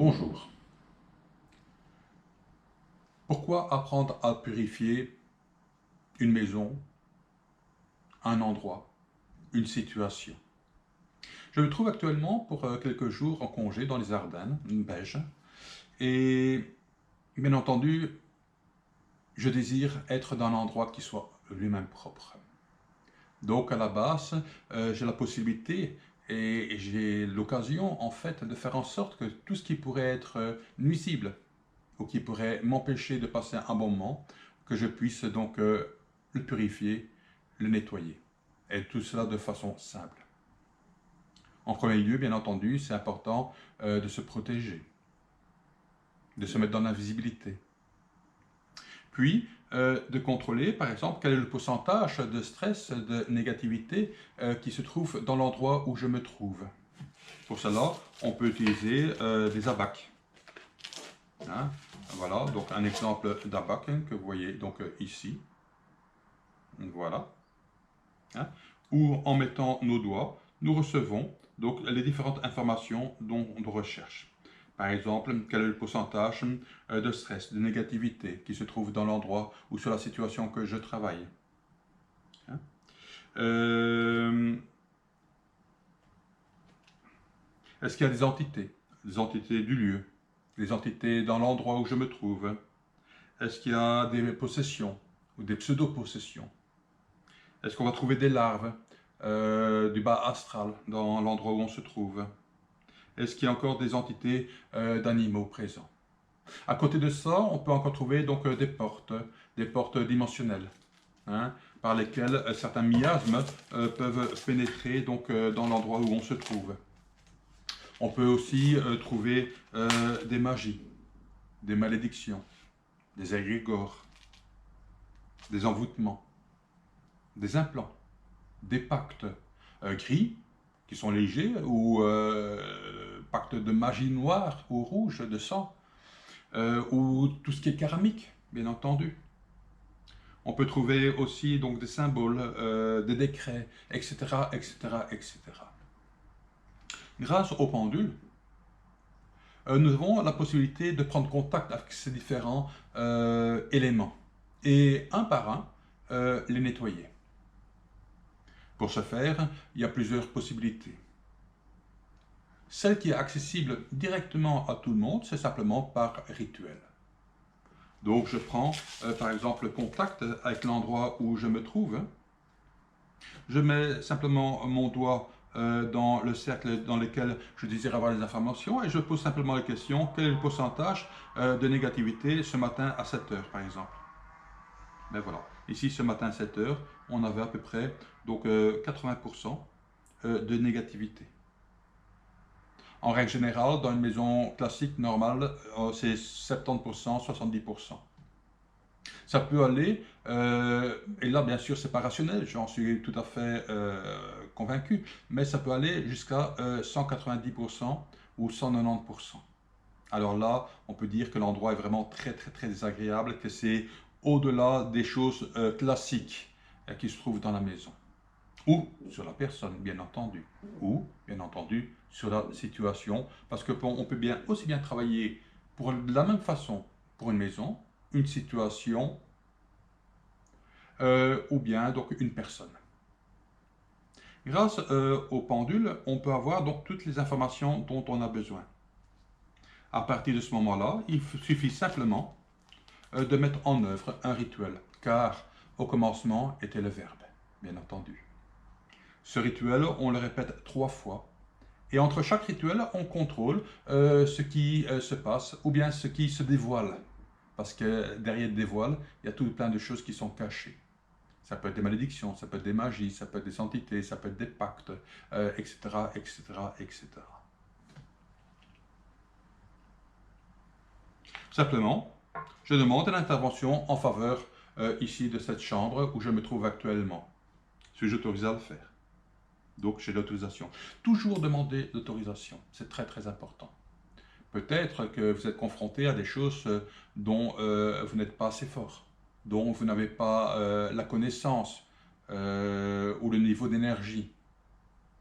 Bonjour. Pourquoi apprendre à purifier une maison, un endroit, une situation? Je me trouve actuellement pour quelques jours en congé dans les Ardennes, une Belge, et bien entendu, je désire être dans un endroit qui soit lui-même propre. Donc à la base, j'ai la possibilité et j'ai l'occasion en fait de faire en sorte que tout ce qui pourrait être nuisible ou qui pourrait m'empêcher de passer un bon moment, que je puisse donc le purifier, le nettoyer. Et tout cela de façon simple. En premier lieu, bien entendu, c'est important de se protéger, de se mettre dans l'invisibilité. Puis, de contrôler, par exemple, quel est le pourcentage de stress, de négativité qui se trouve dans l'endroit où je me trouve. Pour cela, on peut utiliser des abacs. Hein. Voilà, donc un exemple d'abac que vous voyez donc ici. Voilà. Hein, où en mettant nos doigts, nous recevons donc les différentes informations dont on recherche. Par exemple, quel est le pourcentage de stress, de négativité qui se trouve dans l'endroit ou sur la situation que je travaille. Hein. Est-ce qu'il y a des entités du lieu, des entités dans l'endroit où je me trouve? Est-ce qu'il y a des possessions ou des pseudo-possessions? Est-ce qu'on va trouver des larves du bas astral dans l'endroit où on se trouve? Est-ce qu'il y a encore des entités d'animaux présents? À côté de ça, on peut encore trouver donc des portes dimensionnelles, hein, par lesquelles certains miasmes peuvent pénétrer donc dans l'endroit où on se trouve. On peut aussi trouver des magies, des malédictions, des égrégores, des envoûtements, des implants, des pactes gris, qui sont légers, ou pactes de magie noire ou rouge, de sang, ou tout ce qui est karmique, bien entendu. On peut trouver aussi donc des symboles, des décrets, etc., etc., etc. Grâce au pendule, nous avons la possibilité de prendre contact avec ces différents éléments et un par un les nettoyer. Pour ce faire, il y a plusieurs possibilités. Celle qui est accessible directement à tout le monde, c'est simplement par rituel. Donc je prends par exemple contact avec l'endroit où je me trouve. Je mets simplement mon doigt dans le cercle dans lequel je désire avoir les informations et je pose simplement la question, quel est le pourcentage de négativité ce matin à 7 heures par exemple. Ben voilà, ici ce matin à 7 heures, on avait à peu près donc, 80% de négativité. En règle générale, dans une maison classique normale, c'est 70%, 70%. Ça peut aller, et là bien sûr c'est pas rationnel, j'en suis tout à fait convaincu, mais ça peut aller jusqu'à 190% ou 190%. Alors là, on peut dire que l'endroit est vraiment très très très désagréable, que c'est au-delà des choses classiques qui se trouvent dans la maison. Ou sur la personne, bien entendu. Ou, bien entendu, sur la situation. Parce que on peut bien, aussi bien travailler de la même façon pour une maison, une situation, ou bien donc une personne. Grâce au pendule, on peut avoir donc toutes les informations dont on a besoin. À partir de ce moment-là, il suffit simplement de mettre en œuvre un rituel, car au commencement était le verbe, bien entendu. Ce rituel, on le répète 3 fois, et entre chaque rituel, on contrôle ce qui se passe, ou bien ce qui se dévoile, parce que derrière le dévoile, il y a tout plein de choses qui sont cachées. Ça peut être des malédictions, ça peut être des magies, ça peut être des entités, ça peut être des pactes, etc., etc., etc. Simplement, je demande une intervention en faveur ici de cette chambre où je me trouve actuellement. Suis-je autorisé à le faire? Donc j'ai l'autorisation. Toujours demander l'autorisation, c'est très très important. Peut-être que vous êtes confronté à des choses dont vous n'êtes pas assez fort, dont vous n'avez pas la connaissance ou le niveau d'énergie.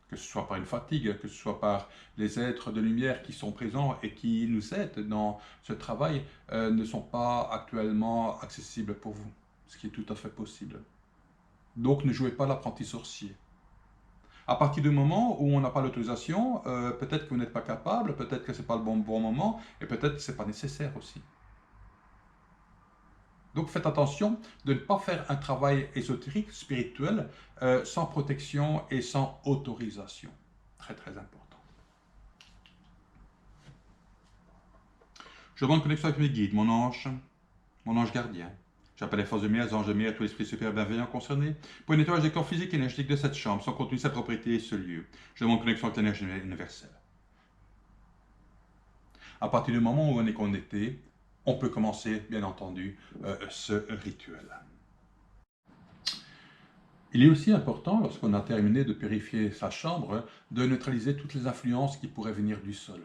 que ce soit par une fatigue, que ce soit par les êtres de lumière qui sont présents et qui nous aident dans ce travail, ne sont pas actuellement accessibles pour vous, ce qui est tout à fait possible. Donc ne jouez pas l'apprenti sorcier. À partir du moment où on n'a pas l'autorisation, peut-être que vous n'êtes pas capable, peut-être que ce n'est pas le bon moment, et peut-être que ce n'est pas nécessaire aussi. Donc faites attention de ne pas faire un travail ésotérique, spirituel, sans protection et sans autorisation. Très très important. Je demande connexion avec mes guides, mon ange gardien. J'appelle les forces de lumière, les anges de lumière, tous les esprits super bienveillants concernés pour le nettoyage des corps physiques et énergétiques de cette chambre, son contenu, sa propriété et ce lieu. Je demande connexion avec l'énergie universelle. À partir du moment où on est connecté, on peut commencer, bien entendu, ce rituel. Il est aussi important, lorsqu'on a terminé de purifier sa chambre, de neutraliser toutes les influences qui pourraient venir du sol.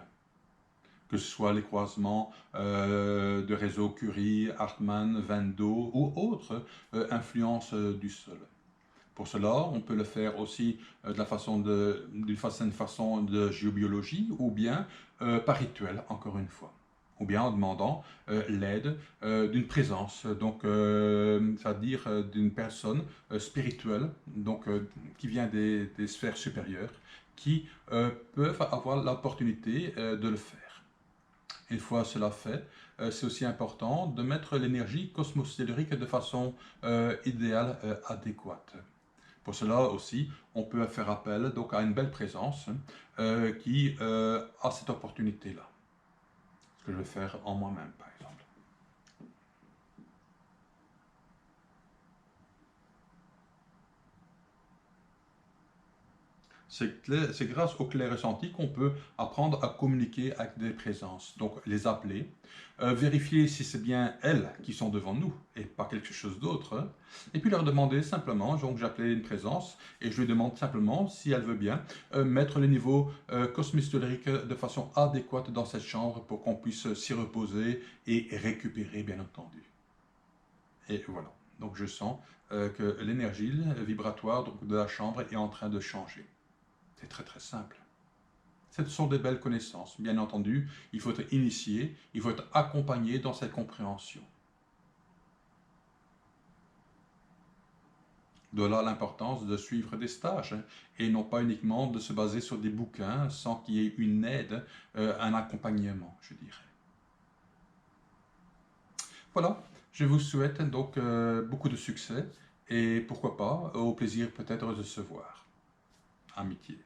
Que ce soit les croisements de réseaux Curie, Hartmann, Vendo ou autres influences du sol. Pour cela, on peut le faire aussi d'une certaine façon de géobiologie ou bien par rituel, encore une fois. Ou bien en demandant l'aide d'une présence, donc c'est-à-dire d'une personne spirituelle, donc qui vient des sphères supérieures, qui peuvent avoir l'opportunité de le faire. Une fois cela fait, c'est aussi important de mettre l'énergie cosmocédrique de façon idéale, adéquate. Pour cela aussi, on peut faire appel donc, à une belle présence qui a cette opportunité-là. Ce que je vais faire en moi-même, par exemple. C'est grâce au clair ressenti qu'on peut apprendre à communiquer avec des présences. Donc les appeler, vérifier si c'est bien elles qui sont devant nous et pas quelque chose d'autre. Et puis leur demander simplement, donc j'appelais une présence et je lui demande simplement si elle veut bien mettre le niveau cosmistérique de façon adéquate dans cette chambre pour qu'on puisse s'y reposer et récupérer bien entendu. Et voilà, donc je sens que l'énergie vibratoire donc, de la chambre est en train de changer. C'est très très simple. Ce sont des belles connaissances. Bien entendu, il faut être initié, il faut être accompagné dans cette compréhension. De là l'importance de suivre des stages et non pas uniquement de se baser sur des bouquins sans qu'il y ait une aide, un accompagnement, je dirais. Voilà, je vous souhaite donc beaucoup de succès et pourquoi pas, au plaisir peut-être de se voir. Amitié.